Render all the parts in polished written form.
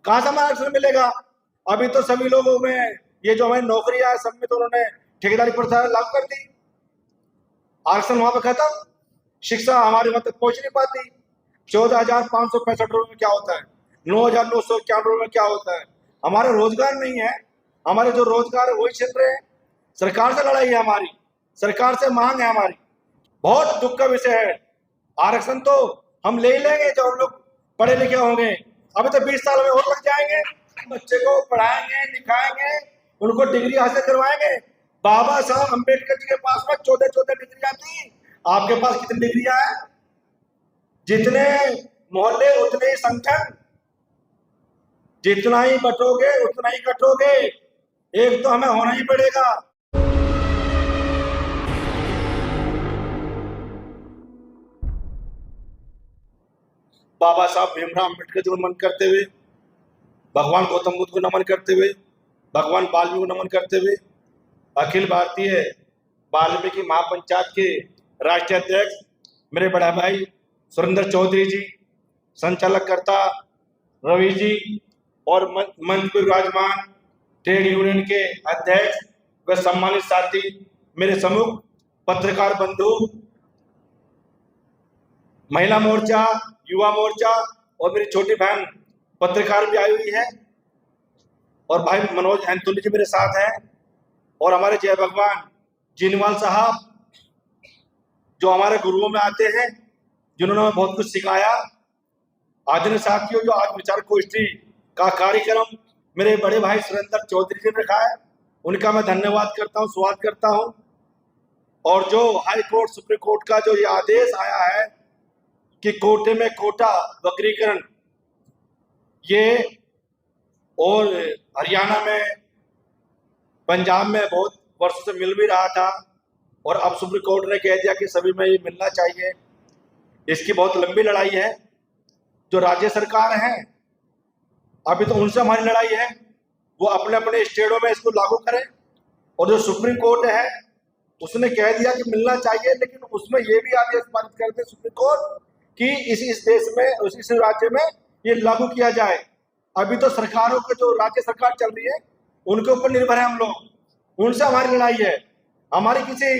कहां से हमें आरक्षण मिलेगा? अभी तो सभी लोगों में ये जो हमारी नौकरियां है सब में तो उन्होंने ठेकेदारी प्रथा लागू कर दी। आरक्षण वहां पर खत्म। शिक्षा हमारे वहां तक पहुंच नहीं पाती। 14,565 रुपए में क्या होता है? 9,991 में क्या होता है? हमारे रोजगार नहीं है। हमारे जो रोजगार है वही छिन रहे हैं। सरकार से लड़ाई है हमारी, सरकार से मांग है हमारी। बहुत दुख का विषय है। आरक्षण तो हम ले ही लेंगे जब हम लोग पढ़े लिखे होंगे। अभी तो 20 साल में और लग जाएंगे। बच्चे को पढ़ाएंगे लिखाएंगे, उनको डिग्री हासिल करवाएंगे। बाबा साहब अम्बेडकर जी के पास में 14 डिग्रियां थी। आपके पास कितनी डिग्रियां हैं? जितने मोहल्ले उतने ही संगठन, जितना ही बटोगे उतना ही कटोगे। एक तो हमें होना ही पड़ेगा। बाबा साहब भीमराव अम्बेडकर जी को नमन करते हुए, भगवान गौतम बुद्ध को नमन करते हुए, भगवान वाल्मीकि को नमन करते हुए, अखिल भारतीय वाल्मीकि महापंचायत के राष्ट्रीय अध्यक्ष मेरे बड़ा भाई सुरेंद्र चौधरी जी, संचालककर्ता रवि जी और मंच पर विराजमान ट्रेड यूनियन के अध्यक्ष व सम्मानित साथी, मेरे सम्मुख पत्रकार बंधु, महिला मोर्चा, युवा मोर्चा और मेरी छोटी बहन पत्रकार भी आई हुई है, और भाई मनोज एंथोनी जी मेरे साथ हैं, और हमारे जय भगवान जीनवाल साहब जो हमारे गुरुओं में आते हैं, जिन्होंने हमें बहुत कुछ सिखाया। आदरणीय साथियों, जो आज विचार गोष्ठी का कार्यक्रम मेरे बड़े भाई सुरेंद्र चौधरी जी ने रखा है, उनका मैं धन्यवाद करता हूं, स्वागत करता हूं। और जो हाई कोर्ट सुप्रीम कोर्ट का जो ये आदेश आया है कि कोटे में कोटा वक्रीकरण, ये और हरियाणा में पंजाब में बहुत वर्षों से मिल भी रहा था, और अब सुप्रीम कोर्ट ने कह दिया कि सभी में ये मिलना चाहिए। इसकी बहुत लंबी लड़ाई है। जो राज्य सरकार है, अभी तो उनसे हमारी लड़ाई है, वो अपने अपने स्टेटों में इसको लागू करें। और जो सुप्रीम कोर्ट है उसने कह दिया कि मिलना चाहिए, लेकिन उसमें ये भी आदेश पारित करते सुप्रीम कोर्ट कि इस देश में इस राज्य में ये लागू किया जाए। अभी तो सरकारों के जो राज्य सरकार चल रही है उनके ऊपर निर्भर है हम लोग, उनसे हमारी लड़ाई है। हमारी किसी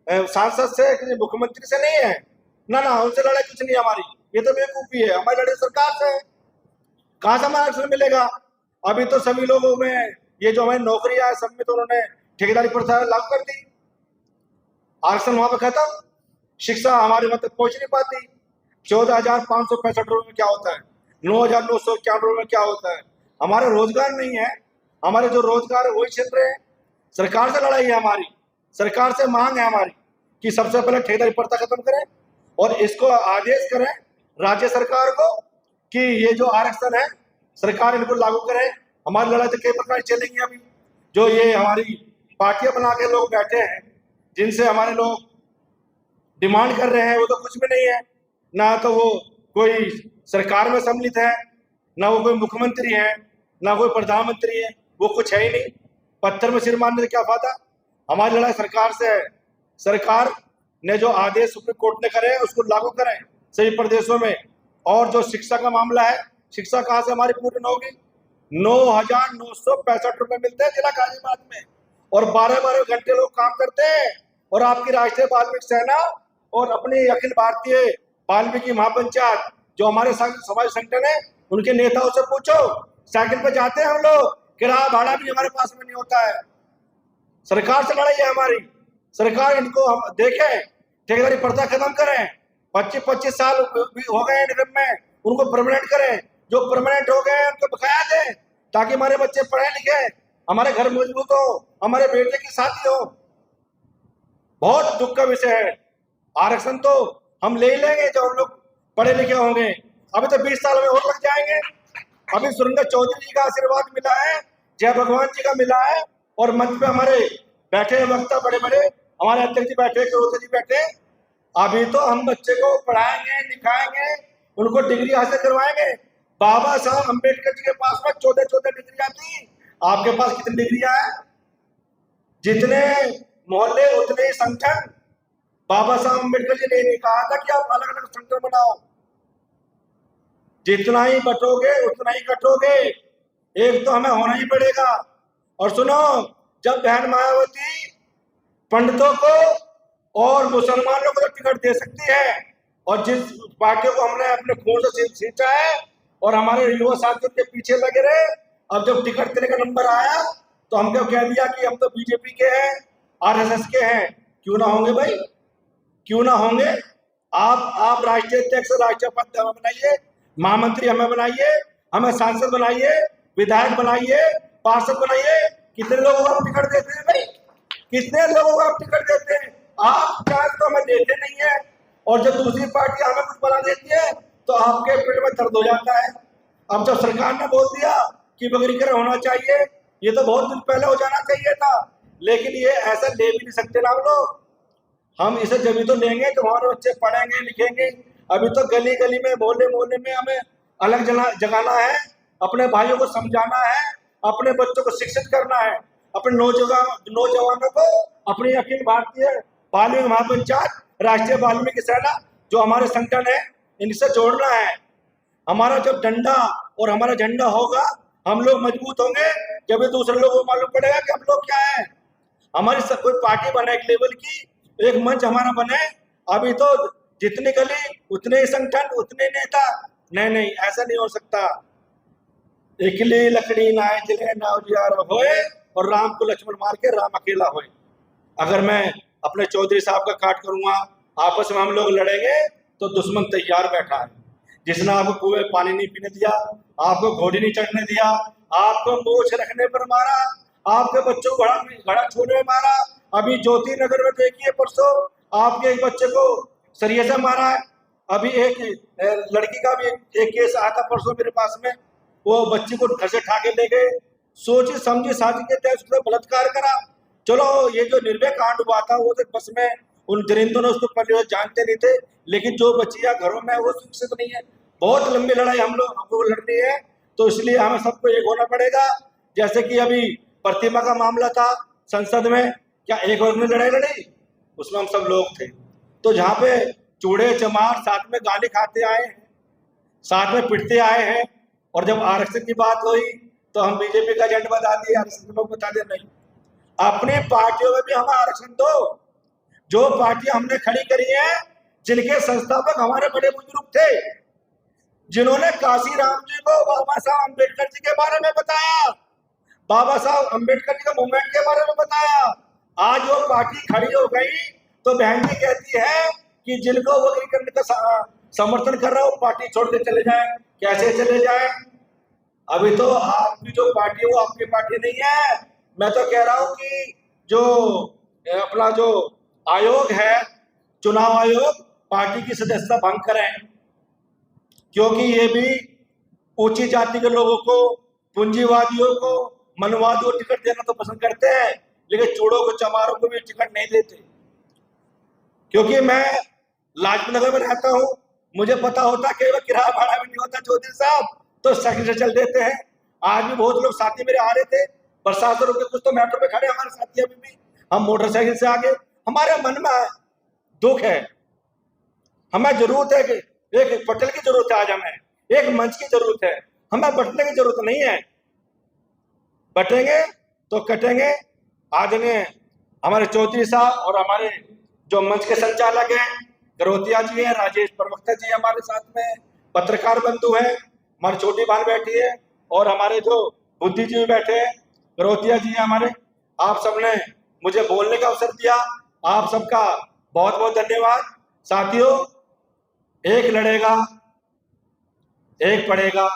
सांसद से, किसी मुख्यमंत्री से नहीं है, ना ना, उनसे लड़ाई कुछ नहीं हमारी। ये तो बेवकूफी है। हमारी लड़ाई सरकार से है। कहां से हमें आरक्षण मिलेगा? अभी तो सभी लोगों में ये जो हमारी नौकरियां है सब में तो उन्होंने ठेकेदारी प्रथा लागू कर दी। आरक्षण वहां पर खत्म। शिक्षा हमारे वहां तक पहुंच नहीं पाती। 14,565 रुपए में क्या होता है? 9,991 में क्या होता है? हमारे रोजगार नहीं है। हमारे जो रोजगार है वही छिन रहे हैं। सरकार से लड़ाई है हमारी, सरकार से मांग है हमारी कि सबसे पहले ठेकेदारी प्रथा खत्म करें और इसको आदेश करें राज्य सरकार को कि ये जो आरक्षण है सरकार इनको लागू करे। हमारी लड़ाई तो कई प्रकार चलेंगी। अभी जो ये हमारी पार्टियां बना के लोग बैठे हैं, जिनसे हमारे लोग डिमांड कर रहे हैं, वो तो कुछ भी नहीं है। ना तो वो कोई सरकार में सम्मिलित है, ना वो कोई मुख्यमंत्री है, ना कोई प्रधानमंत्री है, वो कुछ है ही नहीं। पत्थर में सिर मारने से क्या फायदा? हमारी लड़ाई सरकार से है। सरकार ने जो आदेश सुप्रीम कोर्ट ने करे उसको लागू करें सभी प्रदेशों में। और जो शिक्षा का मामला है, शिक्षा कहां से हमारी पूर्ण होगी? 9,965 रुपए मिलते हैं जिला गाजियाबाद में, और 12-12 घंटे लोग काम करते हैं। और आपकी राष्ट्रीय वाल्मीकि सेना और अपनी अखिल भारतीय वाल्मीकि महापंचायत जो हमारे समाज संगठन है, उनके नेताओं से पूछो, साइकिल पे जाते हैं हम लोग, किराया भाड़ा भी हमारे पास में नहीं होता है। सरकार से लड़ाई है हमारी। सरकार इनको हम देखे, ठेकेदारी प्रथा खत्म करें। 25-25 साल हो गए निगम में, उनको परमानेंट करें। जो परमानेंट हो गए उनको बकाया दें, ताकि हमारे बच्चे पढ़े लिखे, हमारे घर मजबूत हो, हमारे बेटे की शादी हो। बहुत दुख का विषय है। आरक्षण तो हम ले ही लेंगे जब हम लोग पढ़े लिखे होंगे। अभी तो 20 साल में और लग जाएंगे। अभी सुरेंद्र चौधरी जी का आशीर्वाद मिला है, जय भगवान जी का मिला है, और मंच पे हमारे बैठे वक्ता बड़े बड़े, हमारे अध्यक्ष जी बैठे, करोते जी बैठे। अभी तो हम बच्चे को पढ़ाएंगे लिखाएंगे, उनको डिग्री हासिल करवाएंगे। बाबा साहब अम्बेडकर जी के पास में 14 डिग्रियां थी। आपके पास कितनी डिग्रियां हैं? जितने मोहल्ले उतने ही संगठन। बाबा साहब अम्बेडकर जी ने कहा था कि आप अलग अलग संगठन बनाओ। जितना ही बटोगे उतना ही कटोगे। एक तो हमें होना ही पड़ेगा। और सुनो, जब बहन मायावती पंडितों को और मुसलमानों को तो टिकट दे सकती है, और जिस पार्टी को हमने अपने खून से सींचा है और हमारे युवा साथियों के पीछे लगे रहे, अब जब टिकट देने का नंबर आया तो हमको कह दिया कि हम तो बीजेपी के हैं, आरएसएस के हैं। क्यों ना होंगे भाई, क्यों ना होंगे। आप राष्ट्रीय अध्यक्ष, राष्ट्रीय उपाध्यक्ष हमें बनाइए, महामंत्री हमें बनाइए, हमें सांसद बनाइए, विधायक बनाइए, पार्षद बनाइए। कितने लोगों को आप टिकट देते हैं भाई, कितने लोगों को आप टिकट देते हैं? आप चाहे तो हमें देते नहीं है, और जब दूसरी पार्टी हमें कुछ बना देती है तो आपके पेट में दर्द हो जाता है। अब जब सरकार ने बोल दिया कि बगरीकरण होना चाहिए, ये तो बहुत दिन पहले हो जाना चाहिए था, लेकिन ये ऐसा ले भी नहीं सकते ना हम लोग। हम इसे जब भी तो लेंगे जब हमारे बच्चे पढ़ेंगे लिखेंगे। अभी तो गली गली में, मोहल्ले मोहल्ले में हमें अलग जगाना है, अपने भाइयों को समझाना है, अपने बच्चों को शिक्षित करना है, अपने नौजवानों को अपनी अखिल भारतीय वाल्मीकि महापंचायत, राष्ट्रीय वाल्मीकि सेना जो हमारे संगठन है, इनसे जोड़ना है। हमारा जब डंडा और हमारा झंडा होगा, हम लोग मजबूत होंगे, जब भी दूसरे लोगों को मालूम पड़ेगा कि हम लोग क्या है। हमारी सब कोई पार्टी बने एक लेवल की, एक मंच हमारा बने। अभी तो जितनी गली उतने ही संगठन, उतने नेता। नहीं, ऐसा नहीं हो सकता। इकली लकड़ी नाय जले ना उजियार होए, और राम को लक्ष्मण मार के राम अकेला होए। अगर मैं अपने चौधरी साहब का काट करूंगा, आपस में हम लोग लड़ेंगे, तो दुश्मन तैयार बैठा है। जिसने आपको कुएं पानी नहीं पीने दिया, आपको घोड़ी नहीं चढ़ने दिया, आपको मोछ रखने पर मारा, आपके बच्चों को घड़ा छोड़ने में मारा। अभी ज्योति नगर में देखिए, परसों आपके एक बच्चे को सरिये से मारा है। अभी एक लड़की का भी एक केस आया था परसों मेरे पास में, वो बच्ची को घर से उठा के ले गए, सोची समझी साजिश के तहत उसने बलात्कार करा। चलो, ये जो निर्भया कांड हुआ था वो तो बस में उन दरिंदों ने उसको पहले जानते नहीं थे, लेकिन जो बच्चियां घरों में वो शिक्षित नहीं है। बहुत लंबी लड़ाई हमको लड़नी है, तो इसलिए हमें सबको एक होना पड़ेगा। जैसे कि अभी प्रतिमा का मामला था संसद में, क्या एक वर्ग में लड़ाई लड़ी? उसमें हम सब लोग थे। तो जहाँ पे चूड़े चमार साथ में गाली खाते आए हैं, साथ में पिटते आए हैं, और जब आरक्षण की बात हुई तो हम बीजेपी का एजेंट बता दिए, आरक्षण लोग बता दे नहीं। अपनी पार्टियों में भी हमें आरक्षण दो। जो पार्टियां हमने खड़ी करी है, जिनके संस्थापक हमारे बड़े बुजुर्ग थे, जिन्होंने काशी राम जी को बाबा साहब अम्बेडकर जी के बारे में बताया, बाबा साहब अम्बेडकर जी का मूवमेंट के बारे में बताया, आज वो पार्टी खड़ी हो गई तो बहन जी कहती है कि जिनको वर्गीकरण का समर्थन कर रहा है वो पार्टी छोड़ के चले जाए। कैसे चले जाए? अभी तो आपकी जो पार्टी है वो आपकी पार्टी नहीं है। मैं तो कह रहा हूं कि जो अपना जो आयोग है, चुनाव आयोग, पार्टी की सदस्यता भंग करें, क्योंकि ये भी ऊंची जाति के लोगों को, पूंजीवादियों को, मनवादियों को टिकट देना तो पसंद करते हैं, लेकिन चूड़ों को चमारों को भी टिकट नहीं देते। क्योंकि मैं लाजपत नगर में रहता हूं, मुझे पता होता कि किराया भाड़ा भी नहीं होता चौधरी साहब, तो साइकिल से चल देते हैं। आज भी बहुत लोग साथी मेरे आ रहे थे, बरसात रुके, कुछ तो मेट्रो पे खड़े, हमारे साथी अभी भी, हम मोटरसाइकिल से आगे। हमारे मन में दुख है, हमें जरूरत है कि एक पटल की जरूरत है, आज हमें एक मंच की जरूरत है, हमें बटने की जरूरत नहीं है। बटेंगे तो कटेंगे। आज ने हमारे चौधरी साहब और हमारे जो मंच के संचालक हैं, गरोतिया जी हैं, राजेश प्रवक्ता जी हमारे साथ में, पत्रकार बंधु हैं, हमारी छोटी बहन बैठी है, और हमारे जो बुद्धिजीवी बैठे हैं, गरोतिया जी हैं हमारे। आप सबने मुझे बोलने का अवसर दिया, आप सबका बहुत बहुत धन्यवाद। साथियों, एक लड़ेगा, एक पढ़ेगा,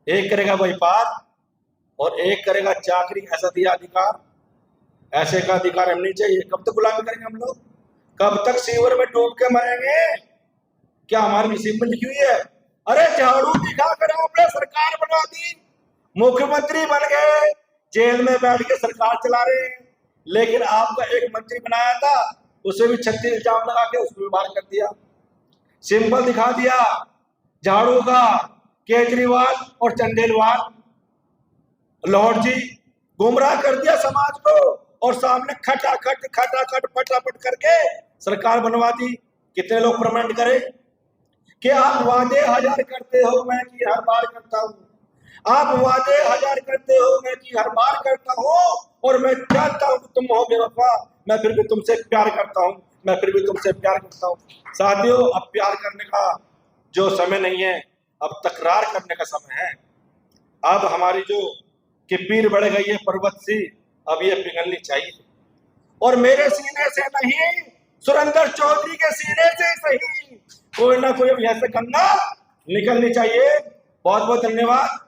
एक करेगा व्यापार, और एक करेगा चाकरी। ऐसा दिया अधिकार, ऐसे का अधिकार हम नहीं चाहिए। कब तक गुलामी करेंगे हम लोग? कब तक सीवर में डूब के मरेंगे? क्या हमारी नसीब में लिखी हुई है? अरे झाड़ू दिखाकर आपने सरकार बना दी, मुख्यमंत्री बन गए, जेल में बैठ के सरकार चला रहे हैं, लेकिन आपका एक मंत्री बनाया था, उसे भी 36 इल्जाम लगा के उसको भी बाहर कर दिया। सिंबल दिखा दिया झाड़ू का, केजरीवाल और चंदेलवाल, लाहौर जी, गुमराह कर दिया समाज को, और सामने खटाखट फटाफट करके सरकार बनवा दी। कितने लोग प्रमाण करें कि आप वादे हजार करते हो, मैं कि हर बार करता हूं। आप वादे हजार करते हो, मैं कि हर बार करता हूँ, और मैं जानता हूँ कि तुम हो बेवफा, मैं फिर भी तुमसे प्यार करता हूँ, मैं फिर भी तुमसे प्यार करता हूँ। साथियों, अब प्यार करने का जो समय नहीं है, अब तकरार करने का समय है। अब हमारी जो कि पीर बढ़ गई है पर्वत सी, अब ये पिघलनी चाहिए, और मेरे सीने से नहीं, सुरेंद्र चौधरी के सीने से सही कोई ना कोई अब यहाँ से गंगा निकलनी चाहिए। बहुत बहुत धन्यवाद।